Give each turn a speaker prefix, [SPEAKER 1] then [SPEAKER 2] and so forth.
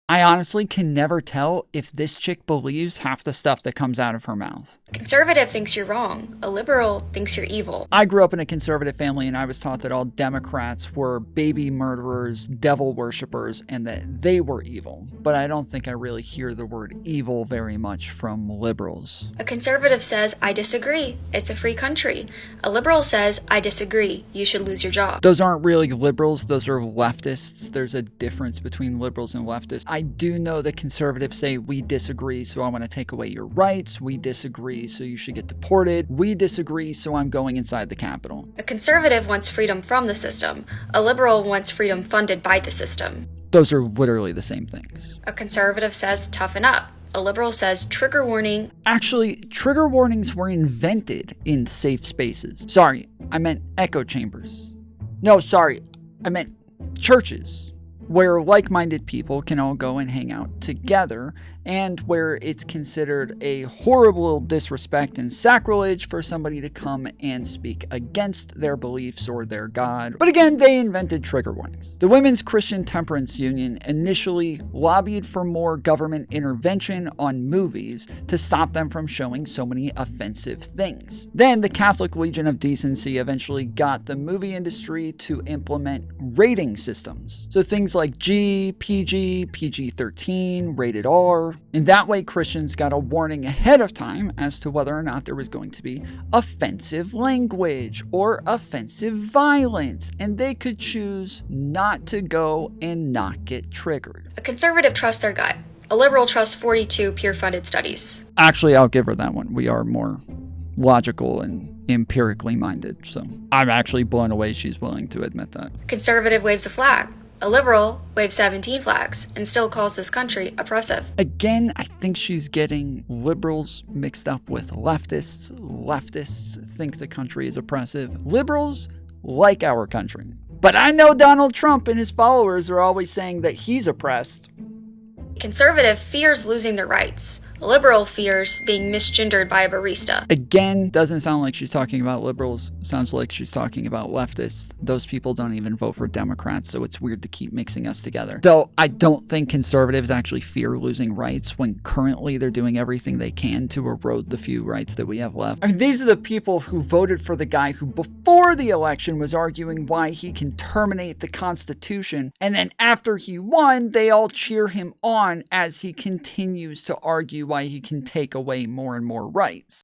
[SPEAKER 1] I honestly can never tell if this chick believes half the stuff that comes out of her mouth.
[SPEAKER 2] A conservative thinks you're wrong. A liberal thinks you're evil.
[SPEAKER 1] I grew up in a conservative family and I was taught that all Democrats were baby murderers, devil worshippers, and that they were evil. But I don't think I really hear the word evil very much from liberals.
[SPEAKER 2] A conservative says, I disagree. It's a free country. A liberal says, I disagree. You should lose your job.
[SPEAKER 1] Those aren't really liberals, those are leftists. There's a difference between liberals and leftists. I do know that conservatives say, we disagree, so I want to take away your rights. We disagree, so you should get deported. We disagree, so I'm going inside the Capitol.
[SPEAKER 2] A conservative wants freedom from the system. A liberal wants freedom funded by the system.
[SPEAKER 1] Those are literally the same things.
[SPEAKER 2] A conservative says, toughen up. A liberal says, trigger warning.
[SPEAKER 1] Actually, trigger warnings were invented in safe spaces. Sorry, I meant echo chambers. No, sorry, I meant churches, where like-minded people can all go and hang out together, and where it's considered a horrible disrespect and sacrilege for somebody to come and speak against their beliefs or their God. But again, they invented trigger warnings. The Women's Christian Temperance Union initially lobbied for more government intervention on movies to stop them from showing so many offensive things. Then the Catholic Legion of Decency eventually got the movie industry to implement rating systems. So things like G, PG, PG-13, rated R. In that way, Christians got a warning ahead of time as to whether or not there was going to be offensive language or offensive violence, and they could choose not to go and not get triggered.
[SPEAKER 2] A conservative trusts their gut. A liberal trusts 42 peer-funded studies.
[SPEAKER 1] Actually, I'll give her that one. We are more logical and empirically minded, so I'm actually blown away she's willing to admit that.
[SPEAKER 2] A conservative waves a flag. A liberal waves 17 flags and still calls this country oppressive.
[SPEAKER 1] Again, I think she's getting liberals mixed up with leftists. Leftists think the country is oppressive. Liberals like our country. But I know Donald Trump and his followers are always saying that he's oppressed.
[SPEAKER 2] A conservative fears losing their rights. A liberal fears being misgendered by a barista.
[SPEAKER 1] Again, doesn't sound like she's talking about liberals. Sounds like she's talking about leftists. Those people don't even vote for Democrats, so it's weird to keep mixing us together. Though I don't think conservatives actually fear losing rights when currently they're doing everything they can to erode the few rights that we have left. I mean, these are the people who voted for the guy who before the election was arguing why he can terminate the Constitution, and then after he won, they all cheer him on as he continues to argue why he can take away more and more rights.